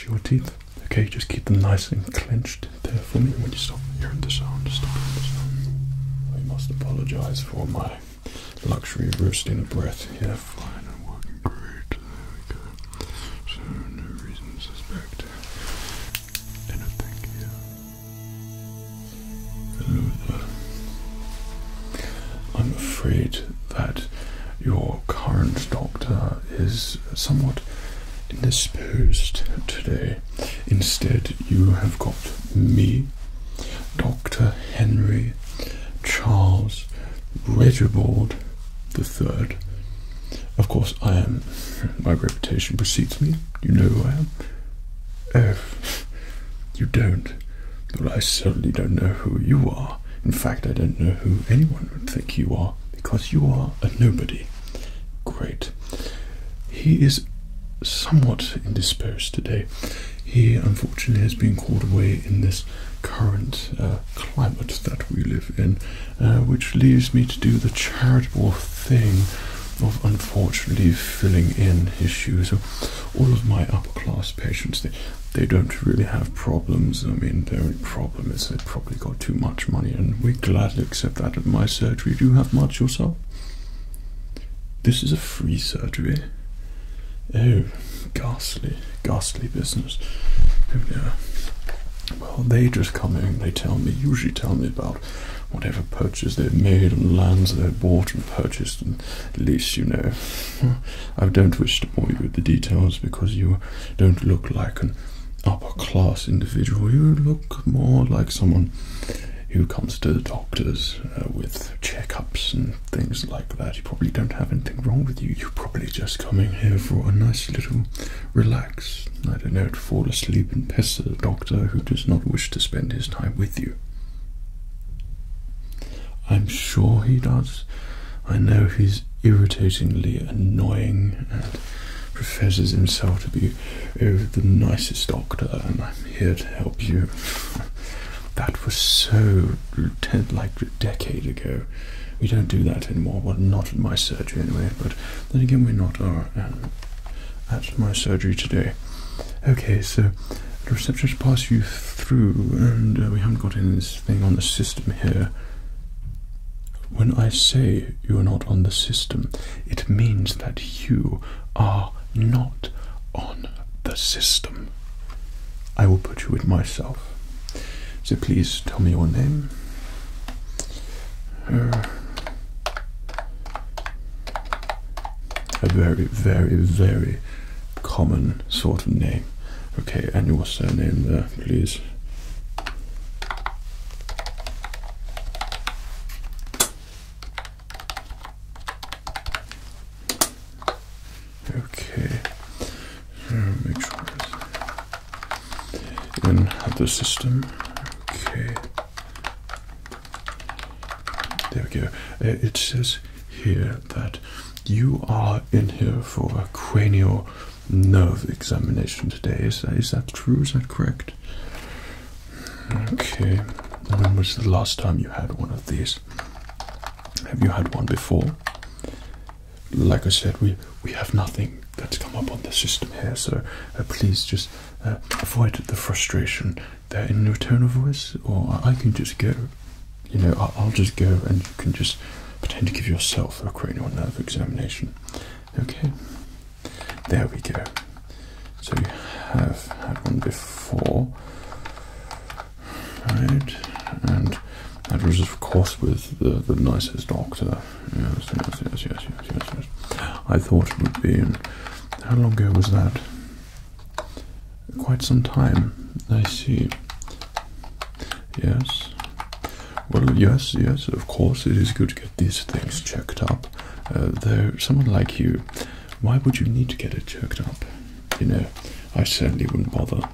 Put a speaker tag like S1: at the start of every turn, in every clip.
S1: your teeth. Okay, just keep them nice and clenched there for me. When you stop hearing the sound, stop hearing the sound. I must apologize for my luxury roasting a breath here. Fine, I'm working great. There we go. So no reason to suspect anything here. Hello there. I'm afraid that your current doctor is somewhat indisposed today. Instead, you have got me, Dr. Henry Charles Regibald III. Of course, I am. My reputation precedes me. You know who I am. Oh, you don't. Well, I certainly don't know who you are. In fact, I don't know who anyone would think you are, because you are a nobody. Great. He is somewhat indisposed today. He unfortunately has been called away in this current climate that we live in, which leaves me to do the charitable thing of unfortunately filling in his shoes. So all of my upper class patients, they don't really have problems. I mean, the only problem is they've probably got too much money, and we gladly accept that at my surgery. Do you have much yourself? This is a free surgery. Oh, ghastly, ghastly business. Oh dear. Well, they just come in, they usually tell me about whatever purchase they've made and lands they've bought and purchased, and at least, you know, I don't wish to bore you with the details, because you don't look like an upper class individual. You look more like someone who comes to the doctors with checkups and things like that. You probably don't have anything wrong with you. You're probably just coming here for a nice little relax. I don't know, to fall asleep and pester the doctor who does not wish to spend his time with you. I'm sure he does. I know he's irritatingly annoying and professes himself to be the nicest doctor, and I'm here to help you. That was so like a decade ago. We don't do that anymore. Well, not at my surgery anyway, but then again, we're not at my surgery today. Okay, so the receptionist passed you through, and we haven't got anything on the system here. When I say you are not on the system, it means that you are not on the system. I will put you in myself. So please tell me your name. A very, very, very common sort of name. Okay, and your surname there, please. Okay, so make sure it's in the system. Okay, there we go. It says here that you are in here for a cranial nerve examination today. Is that true? Is that correct? Okay. When was the last time you had one of these? Have you had one before? Like I said, we have nothing that's come up on the system here, so please just avoid the frustration there in your tone of voice, or I can just go. You know, I'll just go and you can just pretend to give yourself a cranial nerve examination. Okay, there we go. So you have had one before, right? And that was, of course, with the nicest doctor. Yes. I thought it would be. And how long ago was that? Quite some time. I see. Yes. Well, yes, of course, it is good to get these things checked up. Though, someone like you, why would you need to get it checked up? You know, I certainly wouldn't bother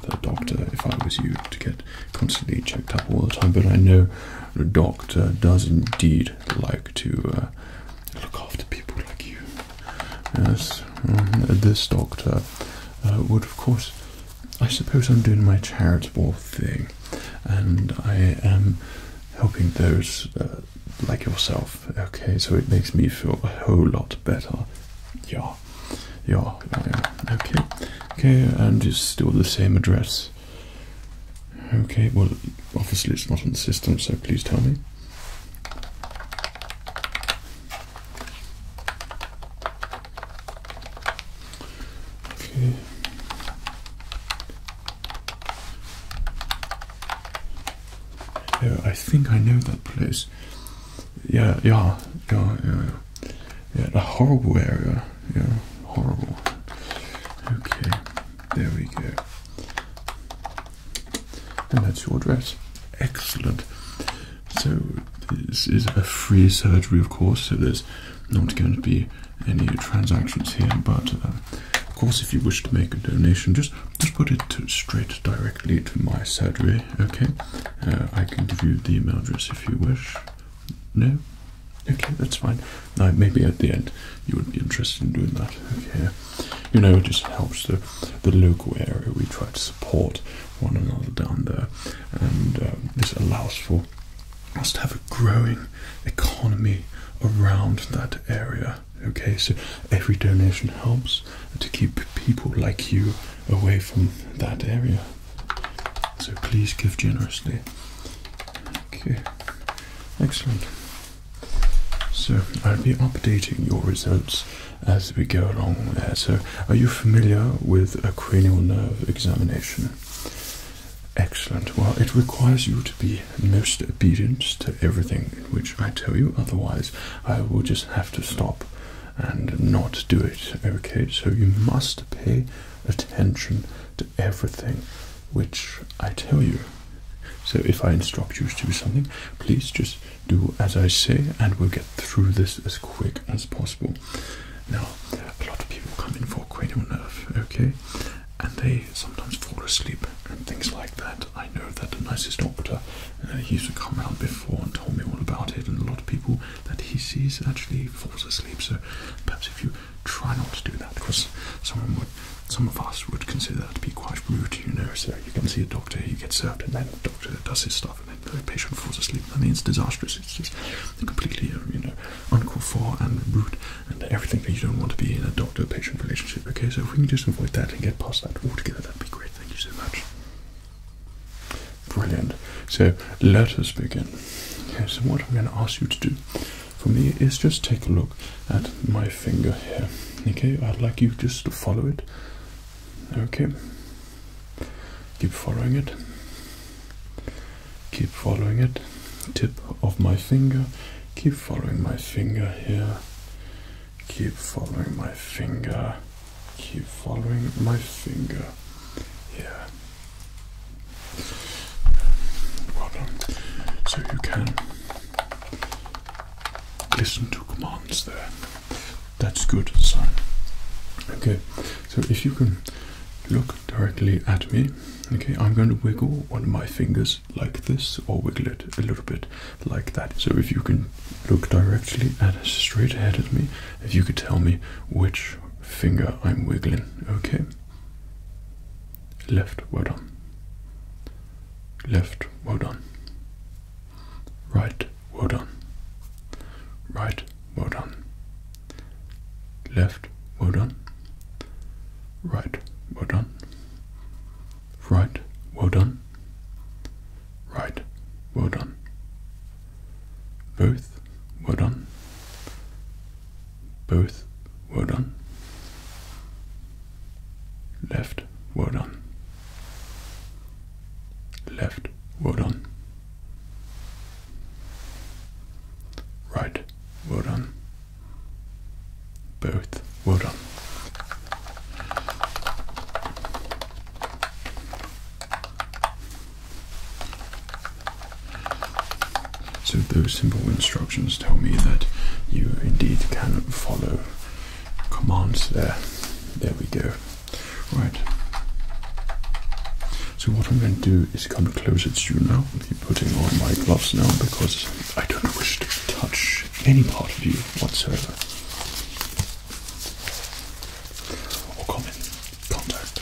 S1: the doctor if I was you to get constantly checked up all the time, but I know the doctor does indeed like to look after people like you. Yes, this doctor would, of course, I suppose I'm doing my charitable thing, and I am helping those like yourself. Okay, so it makes me feel a whole lot better. Yeah. Okay, Okay, and it's still the same address. Okay, well, obviously it's not on the system, so please tell me. Okay. Yeah, I think I know that place. Yeah, the horrible area. Yeah, horrible. Okay, there we go. And that's your address. Excellent. So this is a free surgery, of course, so there's not going to be any transactions here, but of course, if you wish to make a donation, just put it straight directly to my surgery, okay? I can give you the email address if you wish. No? Okay, that's fine. Now, maybe at the end you would be interested in doing that. Okay, you know, it just helps the local area. We try to support one another down there, and this allows for us to have a growing economy around that area. Okay, so every donation helps to keep people like you away from that area. So please give generously. Okay, excellent. So I'll be updating your results as we go along there. So are you familiar with a cranial nerve examination? Excellent. Well, it requires you to be most obedient to everything in which I tell you, otherwise I will just have to stop and not do it. Okay, so you must pay attention to everything which I tell you. So if I instruct you to do something, please just do as I say, and we'll get through this as quick as possible. Now, a lot of people come in for cranial nerve, okay, and they sometimes fall asleep and things like that. I know that the nicest doctor, he used to come around before and told me all about it, and a lot of people that he sees actually falls asleep. So perhaps if you try not to do that, because some of us would consider that to be quite rude, you know. So you can see a doctor, he gets served, and then the doctor does his stuff, and then the patient falls asleep. I mean, it's disastrous. It's just completely, you know, uncalled for and rude, and everything that you don't want to be in a doctor-patient relationship. Okay, so if we can just avoid that and get past that altogether, that'd be great. Thank you so much. Brilliant. So let us begin. Okay, so what I'm going to ask you to do for me is just take a look at my finger here. Okay, I'd like you just to follow it. Okay, keep following it. Keep following it. Tip of my finger. Keep following my finger here. Keep following my finger. Keep following my finger here. Well done. So you can listen to commands there. That's good sign. Okay, so if you can look directly at me, okay, I'm going to wiggle one of my fingers like this, or wiggle it a little bit like that. So if you can look directly at straight ahead at me, if you could tell me which finger I'm wiggling. Okay, left, well done. Left, well done. Right, well done. Right, well done. Left, well done. Right, well done. Right, well done. Right, well done. Both, well done. Both, well done. Left, well done. Left, well done. Right, well done. Both, well done. So those simple instructions tell me that you indeed can follow commands there. There we go. Right. So what I'm going to do is come closer to you now. I'll be putting on my gloves now because I don't wish to touch any part of you whatsoever, or come in contact.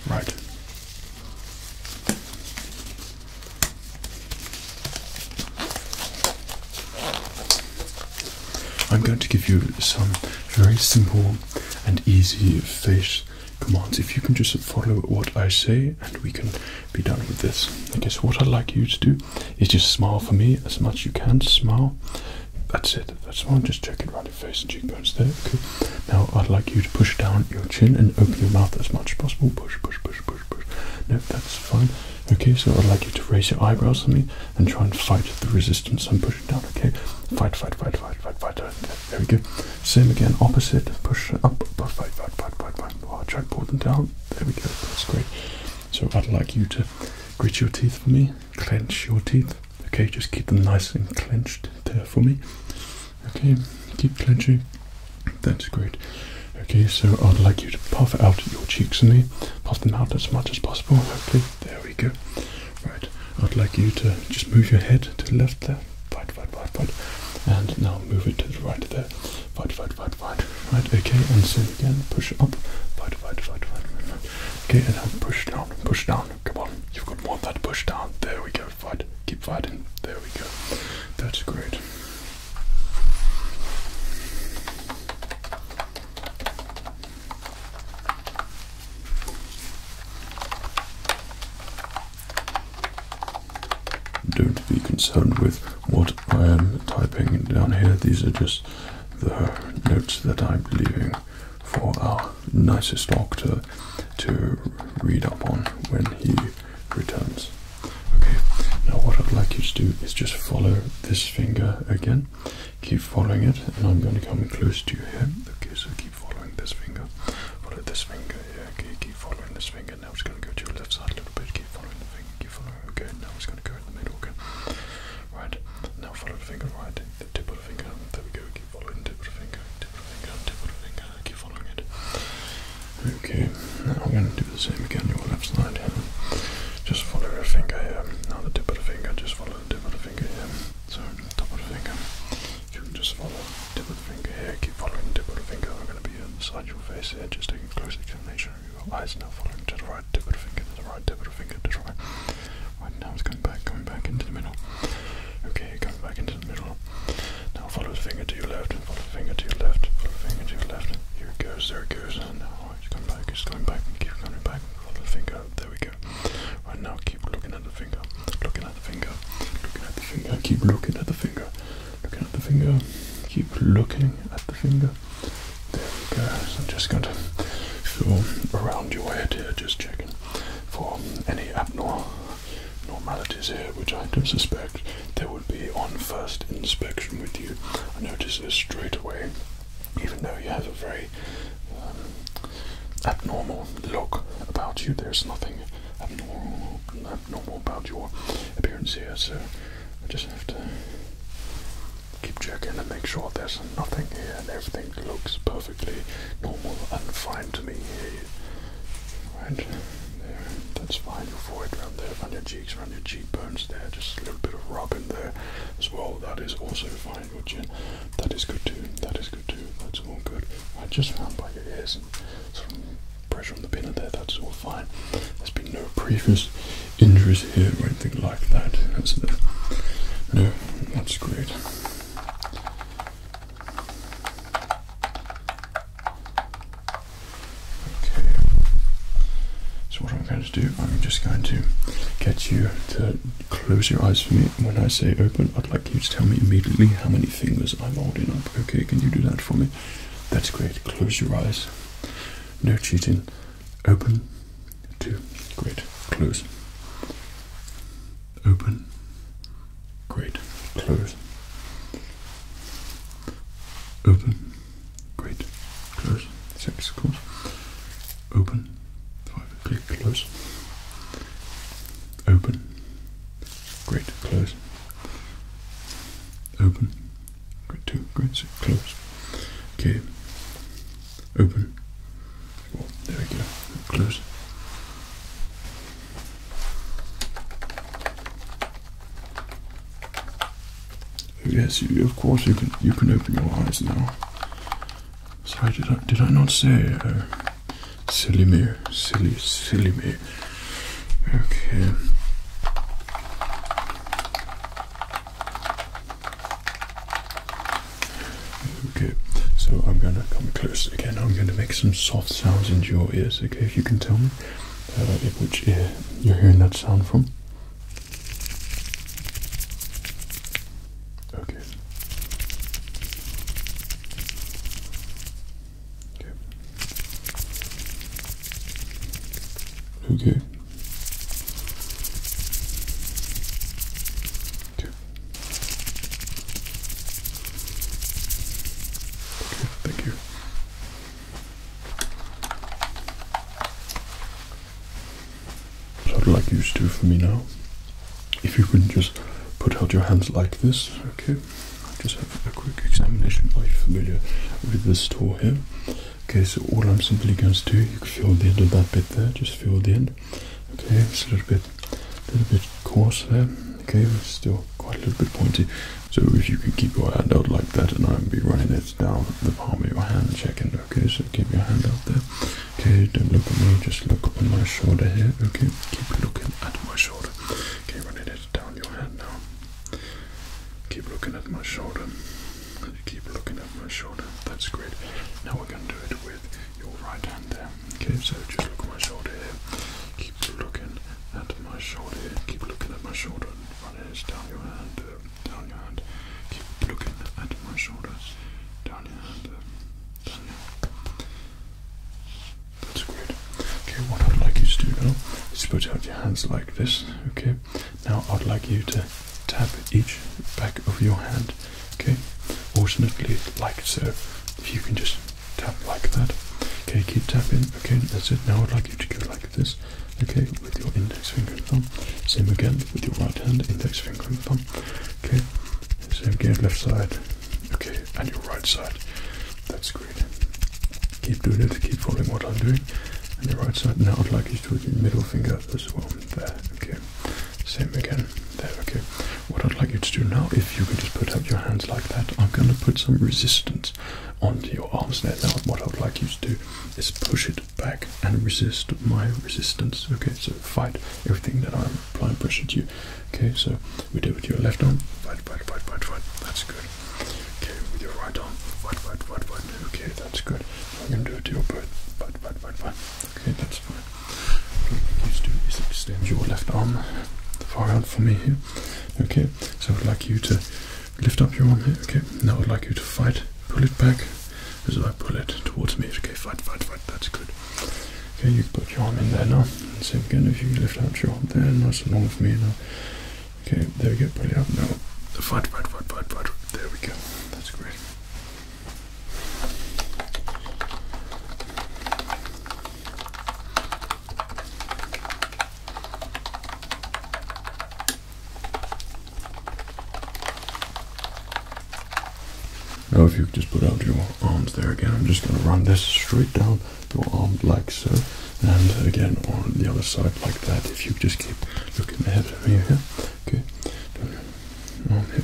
S1: Right. I'm going to give you some very simple and easy face commands. If you can just follow what I say, and we can be done with this. I guess what I'd like you to do is just smile for me as much as you can. Smile. That's it. That's one. Just check it around your face and cheekbones there. Okay. Now I'd like you to push down your chin and open your mouth as much as possible. Push, push, push, push, push. No, that's fine. Okay, so I'd like you to raise your eyebrows on me and try and fight the resistance I'm pushing down. Okay, fight, fight, fight, fight, fight, fight. There we go. Same again, opposite. Push up, fight, fight, fight, fight, fight. Oh, try and pull them down. There we go. That's great. So I'd like you to grit your teeth for me, clench your teeth. Okay, just keep them nice and clenched there for me. Okay, keep clenching. That's great. Okay, so I'd like you to puff out your cheeks for me. Puff them out as much as possible. Okay, there we go. Right, I'd like you to just move your head to the left there. Fight, fight, fight, fight. And now move it to the right there. Fight, fight, fight, fight. Right, okay, and same again. Push up. Fight, fight, fight, fight, fight. Okay, and now push down, push down. Come on, you've got more of that push down. There we go. Fight, keep fighting. There we go. That's great. Don't be concerned with what I am typing down here. These are just the notes that I'm leaving for our nicest doctor to read up on when he returns. Okay, now what I'd like you to do is just follow this finger again. Keep following it, and I'm going to come close to you here. Okay, so keep following this finger. Follow this finger. Yeah, okay, keep following this finger. Now it's going to go to your left side a little bit. Keep following the finger. Keep following. Okay, now it's going to go in the middle again. Right, now follow the finger right. The tip of the finger. There we go. Keep following the tip of the finger. Tip of the finger. Tip of the finger. Keep following it. Okay, now I'm going to do the same again. Your left side. Just follow the finger here. Now the tip of the finger. Just follow the tip of the finger here. So top of the finger. You can just follow the tip of the finger here. Keep following the tip of the finger. I'm going to be inside your face here. Just take a close examination of your eyes. Now following to the right tip of the finger. To the right tip of the finger. To the right. Right, now it's coming back into the middle. Okay, coming back into the middle. Now follow the finger to your left. Follow the finger to your left. Follow the finger to your left. Here it goes. There it goes. And now it's coming back. It's coming back. Keep coming back. Follow the finger. There we go. Right, now keep looking at the finger. Looking at the finger. Looking at the finger. Keep looking at the finger. Looking at the finger. Keep looking at the finger. There we go. So I'm just going to feel around your head here, just checking for any abnormalities here, which I don't suspect there would be on first inspection with you. I notice this straight away, even though you have a very abnormal look about you. There's nothing abnormal about your appearance here, so I just have to keep checking and make sure there's nothing here and everything looks perfectly normal and fine to me here. Right there, that's fine. Your forehead around there, around your cheeks, around your cheekbones there, just a little bit of rub in there as well. That is also fine. Your chin, that is good too. That is good too. That's all good. Right, just around by your ears and some pressure on the pinna there. That's all fine. There's been no previous injuries here or anything like that, has there? No, that's great. So what I'm going to do, I'm just going to get you to close your eyes for me. When I say open, I'd like you to tell me immediately how many fingers I'm holding up. Okay, can you do that for me? That's great. Close your eyes. No cheating. Open. 2. Great. Close. Open. Great. Close. Open. Great. Close. 6, of course. Open. 5. Click. Close. Open. Great. Close. Open. Great. 2. Great. 6. Close. Okay. Open. 4. There we go. Close. Yes, of course you can open your eyes now. Sorry, did I not say? Silly me, silly me. Okay. Okay, so I'm gonna come some soft sounds into your ears. Okay, if you can tell me which ear you're hearing that sound from. Okay. Okay. Okay. Okay, thank you. So I'd like you to do for me now, if you can just put out your hands like this, okay? I'll just have a quick examination. Are you familiar with this tool here? Okay, so all I'm simply going to do, you can feel the end of that bit there, just feel the end. Okay, it's a little bit coarse there. Okay, but still quite a little bit pointy. So if you can keep your hand out like that, and I'll be running it down the palm of your hand, checking. Okay, so keep your hand out there. Okay, don't look at me, just look on my shoulder here. Okay, keep looking at my shoulder. Okay, running it down your hand now. Keep looking at my shoulder. Keep looking at my shoulder. That's great. Now we're going to do it with your right hand there. Okay, so just look at my shoulder here. Keep looking at my shoulder here. Keep looking at my shoulder. Running it down your hand. Down your hand. Keep looking at my shoulders. Down your hand. Down your hand. That's great. Okay, what I'd like you to do now is put out your hands like this. Okay, now I'd like you to tap each back of your hand. Okay, alternately like so. If you can just tap like that. Okay, keep tapping. Okay, that's it. Now I'd like you to go like this. Okay, with your index finger and thumb. Same again with your right hand, index finger and thumb. Okay, same again, left side. Okay, and your right side. That's great. Keep doing it. Keep following what I'm doing. And your right side. Now I'd like you to do your middle finger as well. There. Okay. Same again. There. Okay. What I'd like you to do now, if you can just put out your hands like that, I'm going to put some resistance onto your arms there. Now what I'd like you to do is push it back and resist my resistance. Okay, so fight everything that I'm applying pressure to you. Okay, so we do it with your left arm. Fight, fight, fight, fight, fight. That's good. Okay, with your right arm. Fight, fight, fight, fight. Okay, that's good. I'm going to do it to your both. Fight, fight, fight, fight. Okay, that's fine. What you need to do is extend your left arm far out for me here. Okay, so I'd like you to lift up your arm here. Okay, now I'd like you to fight, pull it back as I pull it towards me. Okay, fight, fight, fight. That's good. Okay, you put your arm in there now. Same again, if you lift out your arm there, nice and long for me now. Okay, there we go, pull it up now. Fight, fight, fight, fight, fight. There we go. That's great. Now if you could just put out your arms there again, I'm just going to run this straight down your arm like so, and again on the other side like that. If you just keep looking ahead of me here, okay, down your arm here,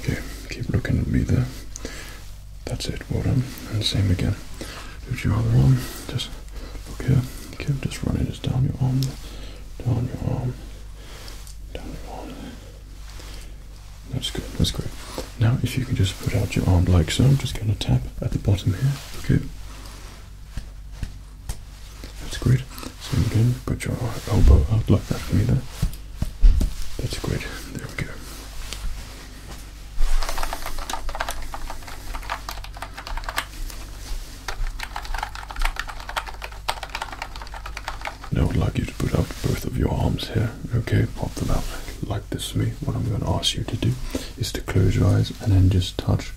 S1: okay, keep looking at me there, that's it, well done, and same again, do your other arm, just look here, okay, just running this down your arm, down your arm, down your arm, that's good, that's great. Now if you can just put out your arm like so, I'm just going to tap at the bottom here, okay, that's great. Same again, put your elbow out like that for me there, that's great, there we go. Now I'd like you to put out both of your arms here, okay, pop them out like this for me. What I'm going to ask you to do is to close your eyes and then just touch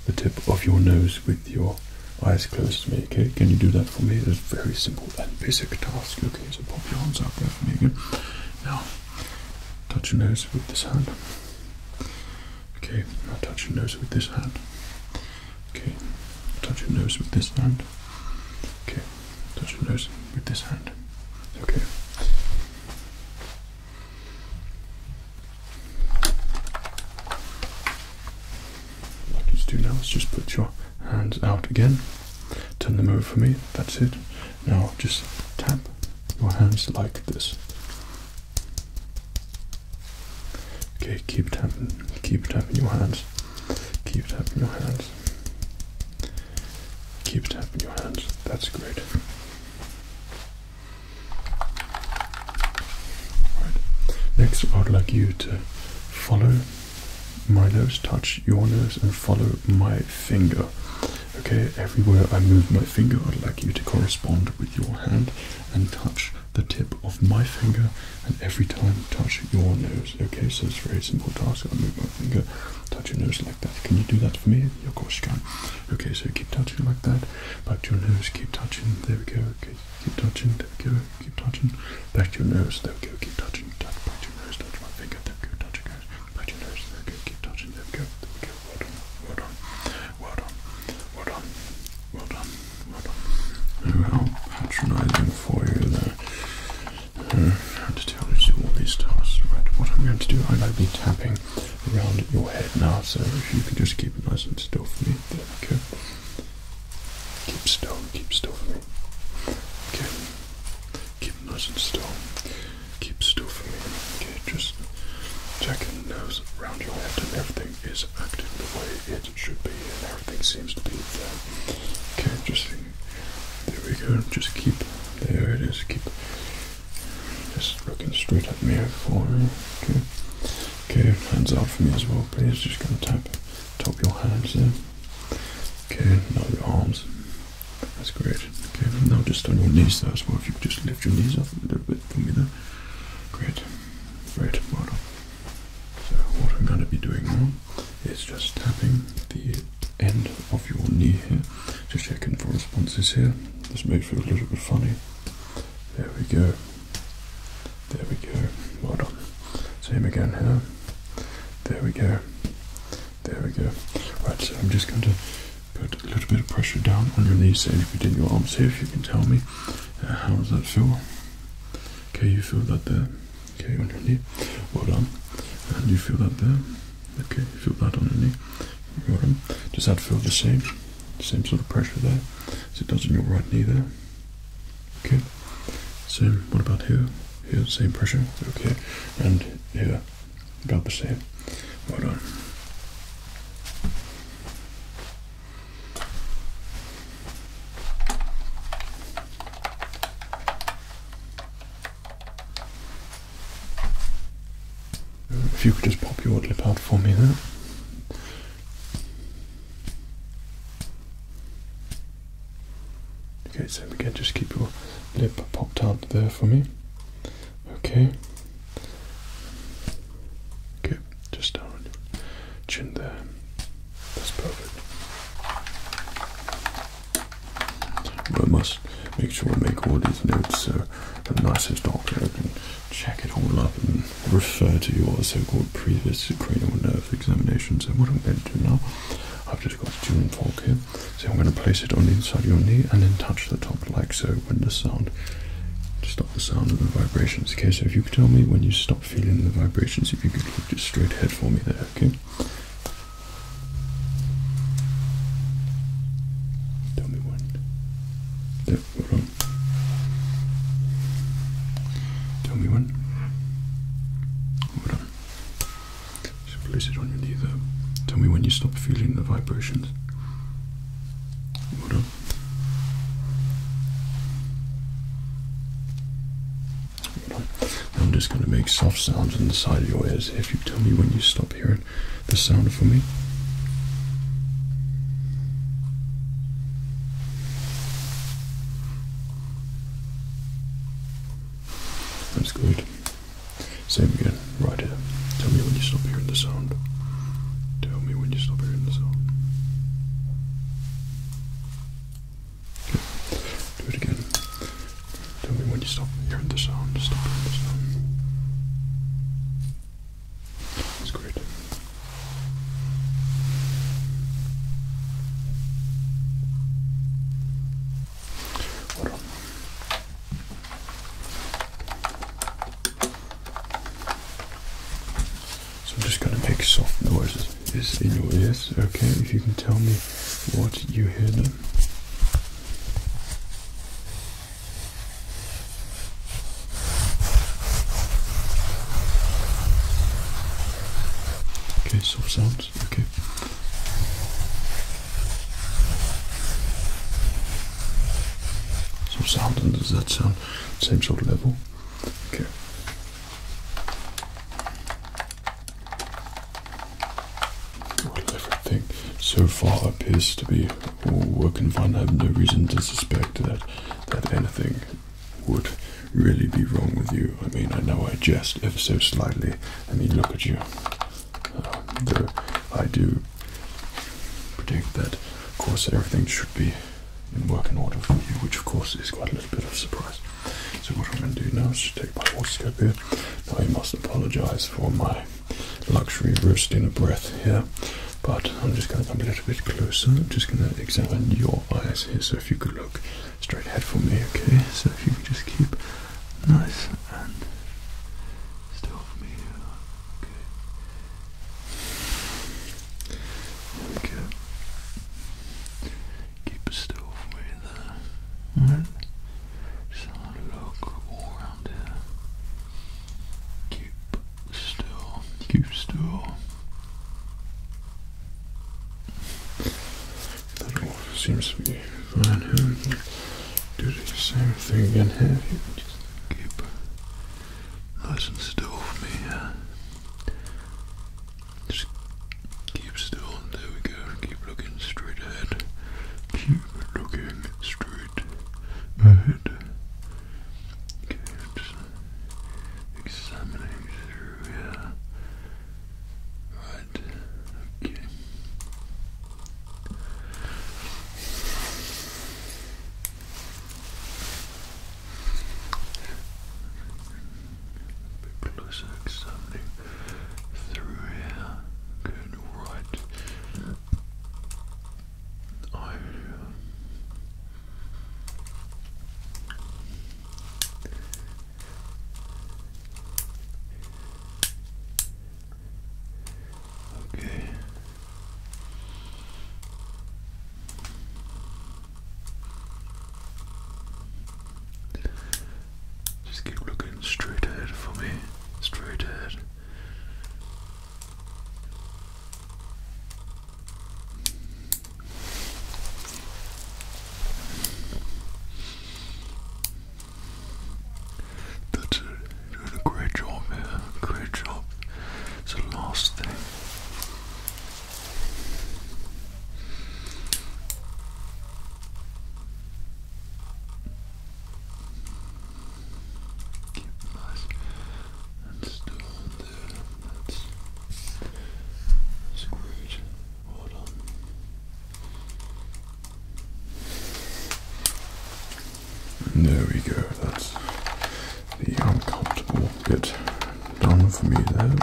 S1: the tip of your nose with your eyes closed to me, okay? Can you do that for me? It's a very simple and basic task, okay? So pop your arms out there for me again. Now, touch your nose with this hand. Okay, now touch your nose with this hand. Okay, touch your nose with this hand. Okay, touch your nose with this hand. Okay. What you do now is just put your hands out again, turn them over for me, that's it. Now just tap your hands like this. Okay, keep tapping your hands, keep tapping your hands, keep tapping your hands. That's great. Right. Next, I'd like you to follow my nose, touch your nose, and follow my finger. Okay, everywhere I move my finger, I'd like you to correspond with your hand and touch the tip of my finger, and every time touch your nose. Okay, so it's a very simple task. I move my finger, touch your nose like that. Can you do that for me? Of course you can. Okay, so keep touching like that. Back to your nose, keep touching. There we go. Okay, keep touching. There we go. Keep touching. Back to your nose. There we go. Keep touching. Touch. Back to your nose. Touch my finger. There we go. Touch your nose. Back to your nose. There we go. Keep touching. There we go. There we go. Well done. Well done. Well done. Well done. Well done. Well done. How patronising for you there. I'm just telling you to do all these tasks. Right. What I'm going to do, I'm going to be tapping around your head now. So if you can just keep it nice and still for me. There we go. Keep still. Keep still for me. Okay. Keep it nice and still. Keep still for me. Okay. Just checking the nose around your head, and everything is acting the way it should be, and everything seems to be there. Okay. Just there we go. Just keep. There it is. Keep. Just looking straight at me for me. Okay. Okay, hands out for me as well, please. Just gonna tap top your hands there. Okay, now your arms. That's great. Okay, now just on your knees there as well. If you could just lift your knees up a little bit for me there. Great. Great. Well done. So what I'm gonna be doing now is just tapping the end of your knee here. Just checking for responses here. This may feel a little bit funny. There we go. There we go. Well done. Same again here. There we go. There we go. Right, so I'm just going to put a little bit of pressure down on your knees, same within your arms here. If you can tell me, how does that feel? Okay, you feel that there. Okay, on your knee. Well done. And you feel that there. Okay, you feel that on your knee. Well done. Does that feel the same? Same sort of pressure there as it does on your right knee there. Okay. Same. What about here? Here, same pressure. Okay. And here, about the same. Well done. If you could just pop your lip out for me there. Okay, so again, just keep your lip popped out there for me. Okay. Okay, just down on your chin there. That's perfect. But I must make sure I make all these notes so the nicest doctor can check it all up and refer to your so-called previous cranial nerve examination. So what I'm going to do now, I've just got a tuning fork here. So I'm going to place it on the inside of your knee and then touch the top like so when the sound, to stop the sound of the vibrations. Okay, so if you could tell me when you stop feeling the vibrations, if you could look just straight ahead for me there, okay? Tell me when. There, hold on. Tell me when. Hold on. Just place it on your knee there. Tell me when you stop feeling the vibrations. Hold on. I'm just going to make soft sounds on the side of your ears. If you tell me when you stop hearing the sound for me. That's good. Same again, right here. Tell me when you stop hearing the sound. Tell me when you stop hearing the sound. Okay. Do it again. Tell me when you stop hearing the sound. Stop hearing the sound. That's great. Hold on. So I'm just going to make soft noises in your ears. Okay, if you can tell me what you hear now. Okay, soft sounds, okay. sound, and does that sound same sort of level? Okay. Well, everything so far appears to be all working fine. I have no reason to suspect that anything would really be wrong with you. I mean, I know I jest ever so slightly. I mean, look at you. Though I do predict that, of course, everything should be in working order for you, which of course is quite a little bit of a surprise. So what I'm going to do now is just take my otoscope here. Now I must apologise for my luxury roasting of breath here, but I'm just going to come a little bit closer. I'm just going to examine your eyes here, so if you could look straight ahead for me, okay? So if you could just keep nice and still for me here, okay? There we go. Keep it still for me there, alright? Just have a look all around here. Keep still, keep still. That all seems to be fine here. Do the same thing again here. You can just keep nice and still for me here. Just keep still. There we go. Keep looking straight ahead. Keep looking straight ahead. Okay, just examining through here. Right. Okay. Closer, examining through here. Good, right. I okay. Just keep looking straight ahead for me. Straight ahead. That's it. You're doing a great job here. Great job. It's the last thing. Keep nice and still there. That's great. Well done. There we go. That's the uncomfortable bit done for me there.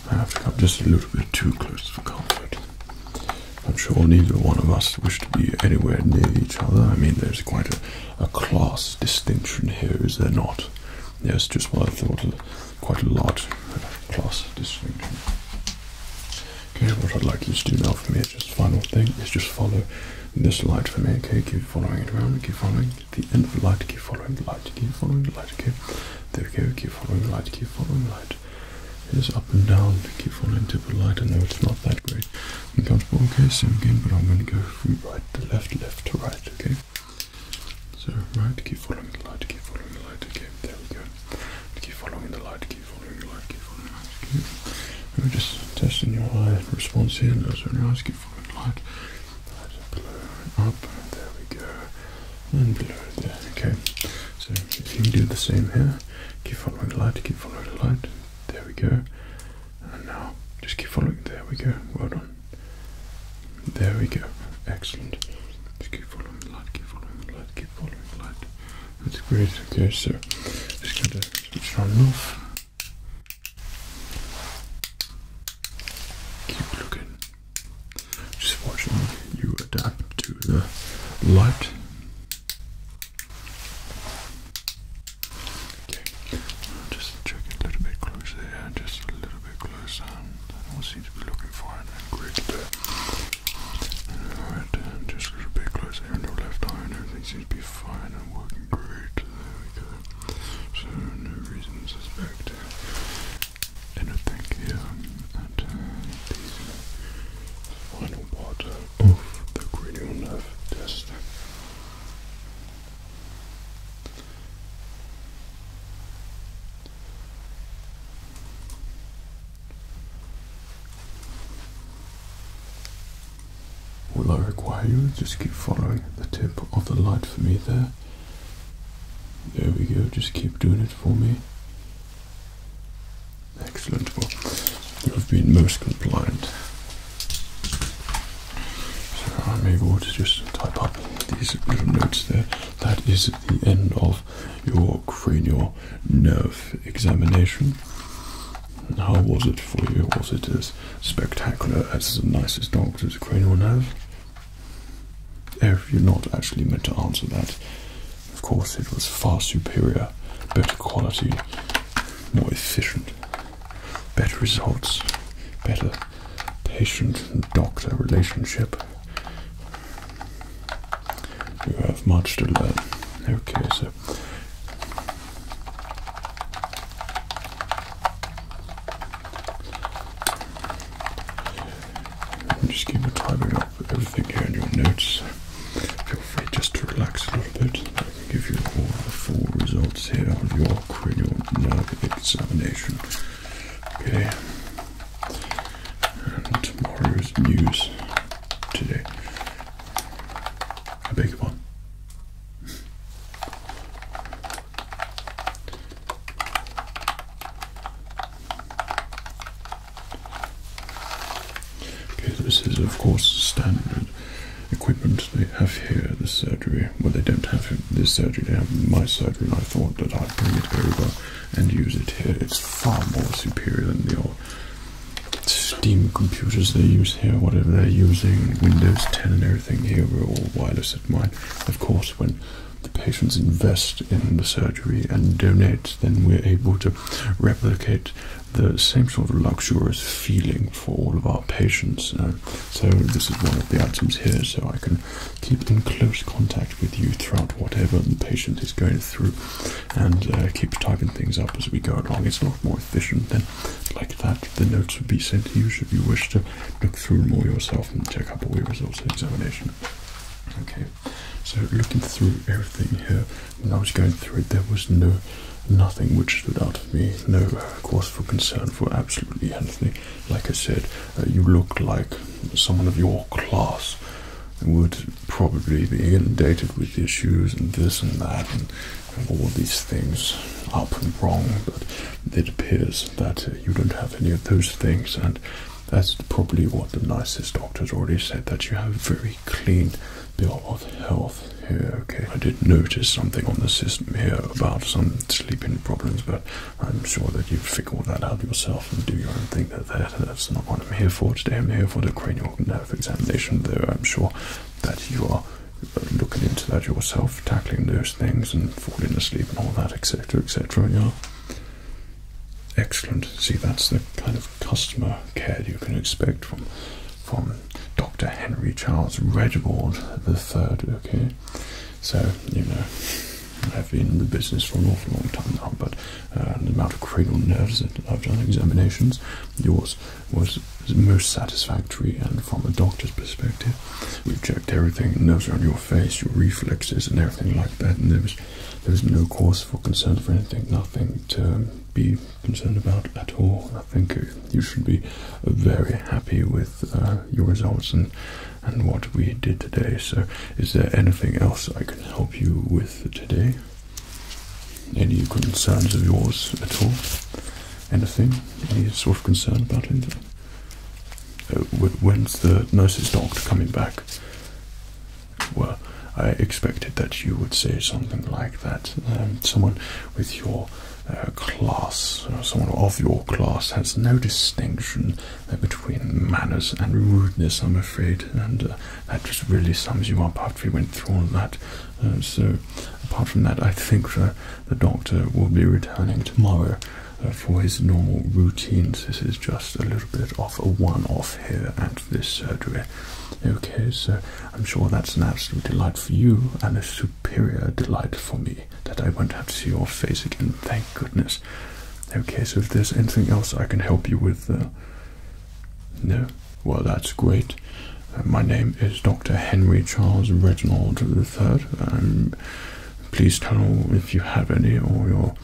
S1: I have to come just a little bit too close for comfort. I'm sure neither one of us wish to be anywhere near each other. I mean, there's quite a class distinction here, is there not? Yes, just what I thought, quite a large class distinction. Okay, what I'd like you to do now for me is just final thing, is just follow this light for me, okay? Keep following it around, keep following the end of the light, keep following the light, keep following the light, okay? There we go, keep following the light, keep following the light. It is up and down, keep following tip of the light. I know it's not that great and comfortable, okay? Same again, but I'm going to go from right to left, left to right, okay? So, right, keep following the light, keep following the light, okay? There we go. Keep following the light, keep following the light, keep following the light, okay? We're just testing your eye response here, nose on your eyes, keep following the light. Below, up, there we go, and below there, okay? So if you can do the same here, keep following the light, keep following the light, there we go, and now just keep following, there we go, well done, there we go, excellent, just keep following the light, keep following the light, keep following the light, that's great, okay, so just going to switch on and off. Keep looking, just watching you adapt to the light. Okay, I'll just check it a little bit closer here, just a little bit closer. That all seems to be looking fine and great there. Alright, just a little bit closer on your left eye, and everything seems to be fine and working great. There we go. So no reason to suspect I require you, just keep following the tip of the light for me there. There we go, just keep doing it for me. Excellent. Well, you have been most compliant. So I'm able to just type up these little notes there. That is the end of your cranial nerve examination. How was it for you? Was it as spectacular, as nice as doctor's cranial nerve? If you're not actually meant to answer that, of course it was far superior, better quality, more efficient, better results, better patient and doctor relationship. You have much to learn. Okay, so just keep typing up everything here in your notes. Feel free just to relax a little bit. I can give you all the full results here of your cranial nerve examination. Okay. And tomorrow's news today. I beg your pardon. Okay, this is of course standard equipment they have here at the surgery. Well, they don't have this surgery, they have my surgery, and I thought that I'd bring it over and use it here. It's far more superior than the old Steam computers they use here, whatever they're using, Windows 10 and everything here, we're all wireless at mine. Of course, when the patients invest in the surgery and donate, then we're able to replicate the same sort of luxurious feeling for all of our patients. So this is one of the items here, so I can keep in close contact with you throughout whatever the patient is going through, and keep typing things up as we go along. It's a lot more efficient than like that. The notes would be sent to you should you wish to look through them all yourself and check up all your results of examination. Okay, so looking through everything here, when I was going through it, there was nothing which stood out for me, no cause for concern for absolutely anything. Like I said, you look like someone of your class would probably be inundated with issues and this and that and all these things up and wrong, but it appears that you don't have any of those things, and that's probably what the nicest doctors already said, that you have a very clean bill of health here. Okay, I did notice something on the system here about some sleeping problems, but I'm sure that you figure all that out yourself and do your own thing there. That's not what I'm here for today. I'm here for the cranial nerve examination, though I'm sure that you are looking into that yourself, tackling those things and falling asleep and all that, etc., etc. Yeah. Excellent. See, that's the kind of customer care you can expect from Dr. Henry Charles Reginald III. Okay, so you know, I've been in the business for an awful long time now, but the amount of cranial nerves that I've done examinations, yours was most satisfactory, and from a doctor's perspective, we've checked everything, nerves around your face, your reflexes and everything like that, and there was no cause for concern for anything, nothing to be concerned about at all. I think you should be very happy with your results and what we did today. So is there anything else I can help you with today? Any concerns of yours at all? Anything? Any sort of concern about anything? When's the nurse's doctor coming back? Well, I expected that you would say something like that. Someone with your class, someone of your class, has no distinction between manners and rudeness, I'm afraid, and that just really sums you up after we went through all of that. So apart from that, I think the doctor will be returning tomorrow for his normal routines. This is just a little bit of a one-off here at this surgery. Okay, so I'm sure that's an absolute delight for you and a superior delight for me that I won't have to see your face again, thank goodness. Okay, so if there's anything else I can help you with, no? Well, that's great. My name is Dr. Henry Charles Reginald III. Please tell if you have any, or your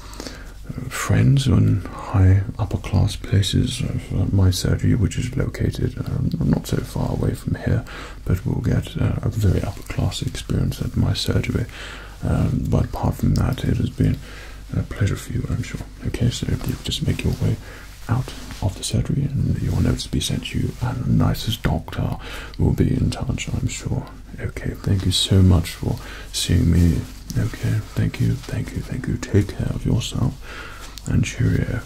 S1: friends in high upper class places of my surgery, which is located not so far away from here, but we'll get a very upper class experience at my surgery. But apart from that, it has been a pleasure for you, I'm sure. Okay, so you just make your way out of the surgery and your notes will be sent to you, and the nicest doctor will be in touch, I'm sure. Okay, thank you so much for seeing me. Okay, thank you. Take care of yourself and cheerio.